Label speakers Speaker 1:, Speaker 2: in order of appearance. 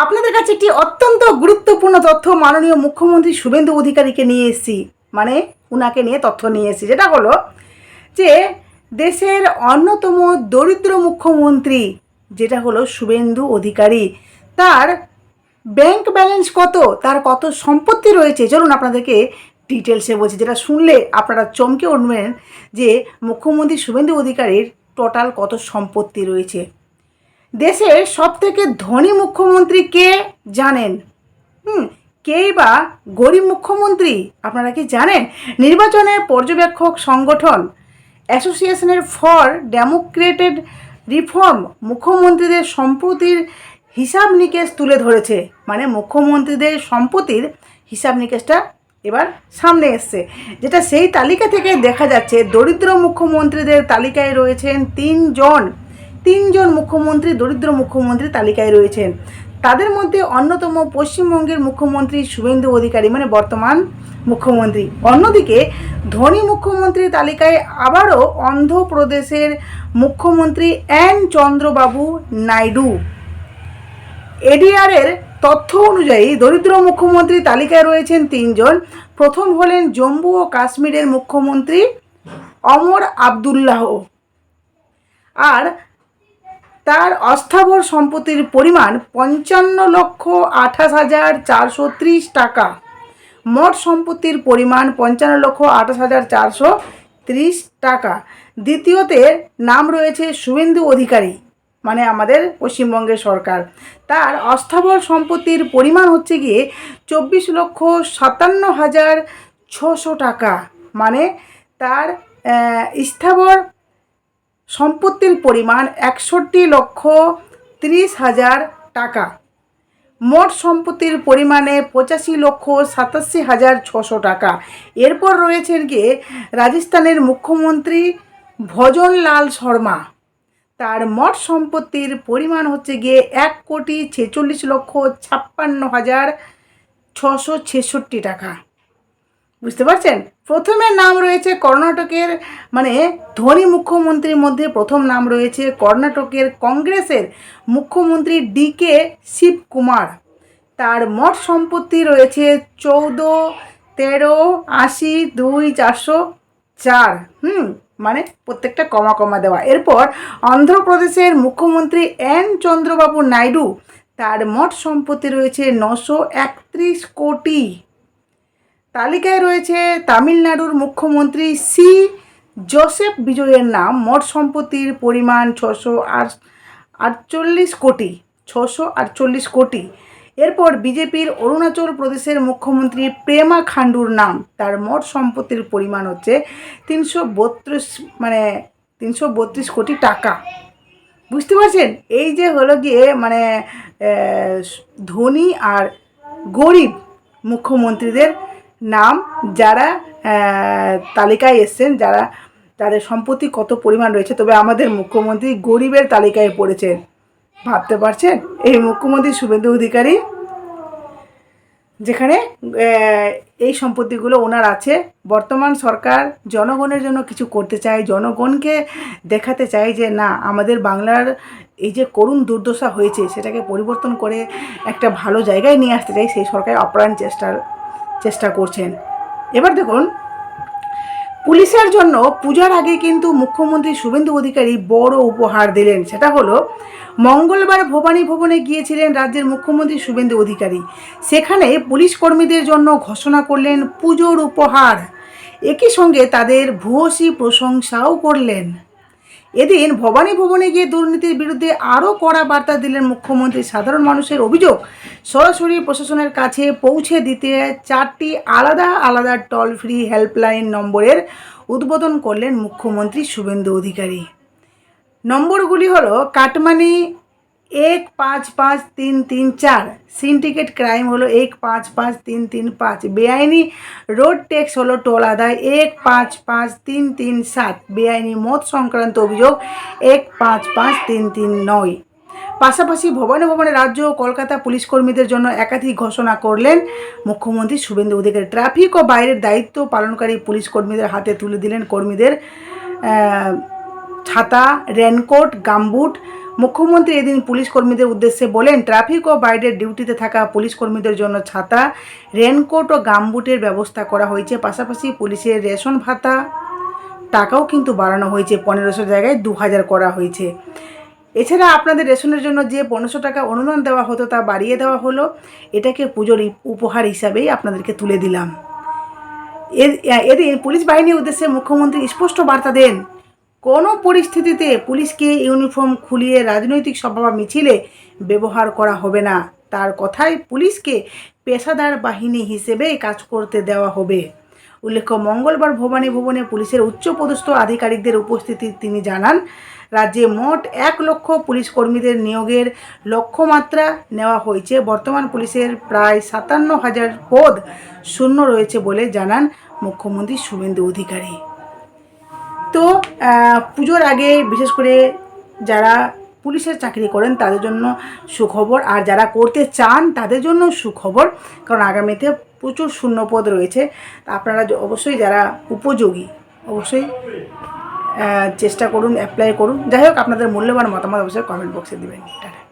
Speaker 1: আপনাদের কাছে একটি অত্যন্ত গুরুত্বপূর্ণ তথ্য মাননীয় মুখ্যমন্ত্রী শুভেন্দু অধিকারীকে নিয়ে এসেছি, মানে উনাকে নিয়ে তথ্য নিয়ে এসেছি। যেটা হলো যে দেশের অন্যতম দরিদ্র মুখ্যমন্ত্রী যেটা হলো শুভেন্দু অধিকারী, তার ব্যাংক ব্যালেন্স কত, তার কত সম্পত্তি রয়েছে, চলুন আপনাদেরকে ডিটেলসে বলছি, যেটা শুনলে আপনারা চমকে উঠবেন যে মুখ্যমন্ত্রী শুভেন্দু অধিকারীর টোটাল কত সম্পত্তি রয়েছে। দেশের সবথেকে ধনী মুখ্যমন্ত্রী কে জানেন? কেই বা গরিব মুখ্যমন্ত্রী আপনারা কি জানেন? নির্বাচনের পর্যবেক্ষক সংগঠন অ্যাসোসিয়েশনের ফর ডেমোক্রেটেড রিফর্ম মুখ্যমন্ত্রীদের সম্পত্তির হিসাব নিকেশ তুলে ধরেছে, মানে মুখ্যমন্ত্রীদের সম্পত্তির হিসাব নিকেশটা এবার সামনে এসছে, যেটা সেই তালিকা থেকে দেখা যাচ্ছে দরিদ্র মুখ্যমন্ত্রীদের তালিকায় রয়েছেন তিনজন মুখ্যমন্ত্রী দরিদ্র মুখ্যমন্ত্রী তালিকায় রয়েছেন। তাদের মধ্যে অন্যতম পশ্চিমবঙ্গের মুখ্যমন্ত্রী শুভেন্দু অধিকারী, মানে বর্তমান মুখ্যমন্ত্রী। অন্যদিকে ধনী মুখ্যমন্ত্রী তালিকায় আবারও অন্ধ্রপ্রদেশের মুখ্যমন্ত্রী এন চন্দ্রবাবু নাইডু। এডিআরের তথ্য অনুযায়ী দরিদ্র মুখ্যমন্ত্রী তালিকায় রয়েছেন তিনজন। প্রথম হলেন জম্মু ও কাশ্মীরের মুখ্যমন্ত্রী অমর আবদুল্লাহ, আর তার অস্থাবর সম্পত্তির পরিমাণ 55,28,430 টাকা। মোট সম্পত্তির পরিমাণ 55,28,430 টাকা। দ্বিতীয়তে নাম রয়েছে শুভেন্দু অধিকারী, মানে আমাদের পশ্চিমবঙ্গের সরকার। তার অস্থাবর সম্পত্তির পরিমাণ হচ্ছে গিয়ে 24,57,600 টাকা, মানে তার স্থাবর সম্পত্তির পরিমাণ 61,30,000 টাকা। মোট সম্পত্তির পরিমাণে 85,87,600 টাকা। এরপর রয়েছেন গিয়ে রাজস্থানের মুখ্যমন্ত্রী ভজনলাল শর্মা। তার মোট সম্পত্তির পরিমাণ হচ্ছে গিয়ে 1,46,56,666 টাকা। বুঝতে পারছেন? প্রথমে নাম রয়েছে কর্ণাটকের, মানে ধনী মুখ্যমন্ত্রীর মধ্যে প্রথম নাম রয়েছে কর্ণাটকের কংগ্রেসের মুখ্যমন্ত্রী ডিকে শিবকুমার। তার মোট সম্পত্তি রয়েছে 14,13,80,2,404। মানে প্রত্যেকটা কমা কমা দেওয়া। এরপর অন্ধ্রপ্রদেশের মুখ্যমন্ত্রী এন চন্দ্রবাবু নাইডু, তার মোট সম্পত্তি রয়েছে 931 কোটি। তালিকায় রয়েছে তামিলনাড়ুর মুখ্যমন্ত্রী সি জোসেফ বিজয়ের নাম। মোট সম্পত্তির পরিমাণ 648 কোটি। এরপর বিজেপির অরুণাচল প্রদেশের মুখ্যমন্ত্রী প্রেমা খান্ডুর নাম। তার মোট সম্পত্তির পরিমাণ হচ্ছে 332 কোটি টাকা। বুঝতে পারছেন? এই যে হলো গিয়ে মানে ধনী আর গরিব মুখ্যমন্ত্রীদের নাম, যারা তালিকায় এসছেন, যাদের সম্পত্তি কত পরিমাণ রয়েছে। তবে আমাদের মুখ্যমন্ত্রী গরিবের তালিকায় পড়েছেন, ভাবতে পারছেন? এই মুখ্যমন্ত্রী শুভেন্দু অধিকারী, যেখানে এই সম্পত্তিগুলো ওনার আছে। বর্তমান সরকার জনগণের জন্য কিছু করতে চায়, জনগণকে দেখাতে চায় যে না, আমাদের বাংলার এই যে করুণ দুর্দশা হয়েছে সেটাকে পরিবর্তন করে একটা ভালো জায়গায় নিয়ে আসতে চাই। সেই সরকার আপ্রাণ চেষ্টা করছেন। এবার দেখুন, পুলিশের জন্য পূজার আগে কিন্তু মুখ্যমন্ত্রী শুভেন্দু অধিকারী বড় উপহার দিলেন। সেটা হলো মঙ্গলবার ভবানী ভবনে গিয়েছিলেন রাজ্যের মুখ্যমন্ত্রী শুভেন্দু অধিকারী। সেখানে পুলিশ কর্মীদের জন্য ঘোষণা করলেন পুজোর উপহার। একই সঙ্গে তাদের ভূয়সী প্রশংসাও করলেন। এদিন ভবানী ভবনে গিয়ে দুর্নীতির বিরুদ্ধে আরও কড়া বার্তা দিলেন মুখ্যমন্ত্রী। সাধারণ মানুষের অভিযোগ সরাসরি প্রশাসনের কাছে পৌঁছে দিতে 4টি আলাদা আলাদা টোল ফ্রি হেল্পলাইন নম্বরের উদ্বোধন করলেন মুখ্যমন্ত্রী শুভেন্দু অধিকারী। নম্বরগুলি হলো কাটমানি 155334, সিন্ডিকেট ক্রাইম হলো 155335, বেআইনি রোড ট্যাক্স হলো টোল আদায় 155337, বেআইনি মদ সংক্রান্ত অভিযোগ 155339। পাশাপাশি ভবনে রাজ্য ও কলকাতা পুলিশ কর্মীদের জন্য একাধিক ঘোষণা করলেন মুখ্যমন্ত্রী শুভেন্দু অধিকারী। ট্রাফিক ও বাইরের দায়িত্ব পালনকারী পুলিশ কর্মীদের হাতে তুলে দিলেন কর্মীদের ছাতা, রেনকোট, গামবুট, মুখ্যমন্ত্রী এদিন পুলিশ কর্মীদের উদ্দেশ্যে বলেন, ট্রাফিক ও বাইরের ডিউটিতে থাকা পুলিশ কর্মীদের জন্য ছাতা, রেনকোট ও গামবুটের ব্যবস্থা করা হয়েছে। পাশাপাশি পুলিশের রেশন ভাতা টাকাও কিন্তু বাড়ানো হয়েছে, 1500 জায়গায় 2000 করা হয়েছে। এছাড়া আপনাদের রেশনের জন্য যে 1500 টাকা অনুদান দেওয়া হতো তা বাড়িয়ে দেওয়া হলো। এটাকে পুজোর উপহার হিসাবেই আপনাদেরকে তুলে দিলাম। এদিন পুলিশ বাহিনীর উদ্দেশ্যে মুখ্যমন্ত্রী স্পষ্ট বার্তা দেন, কোনো পরিস্থিতিতে পুলিশকে ইউনিফর্ম খুলিয়ে রাজনৈতিক সভা বা মিছিলে ব্যবহার করা হবে না। তার কথায় পুলিশকে পেশাদার বাহিনী হিসেবেই কাজ করতে দেওয়া হবে। উল্লেখ্য, মঙ্গলবার ভবনে পুলিশের উচ্চপদস্থ আধিকারিকদের উপস্থিতি তিনি জানান, রাজ্যে মোট 1 লক্ষ পুলিশ কর্মীদের নিয়োগের লক্ষ্যমাত্রা নেওয়া হয়েছে। বর্তমান পুলিশের প্রায় 57,000 পদ শূন্য রয়েছে বলে জানান মুখ্যমন্ত্রী শুভেন্দু অধিকারী। তো পুজোর আগে বিশেষ করে যারা পুলিশের চাকরি করেন তাদের জন্য সুখবর, আর যারা করতে চান তাদের জন্য সুখবর, কারণ আগামীতে প্রচুর শূন্যপদ রয়েছে। আপনারা অবশ্যই যারা উপযোগী অবশ্যই চেষ্টা করুন, অ্যাপ্লাই করুন। যাই হোক, আপনাদের মূল্যবান মতামত অবশ্যই কমেন্ট বক্সে দেবেন। টাটা।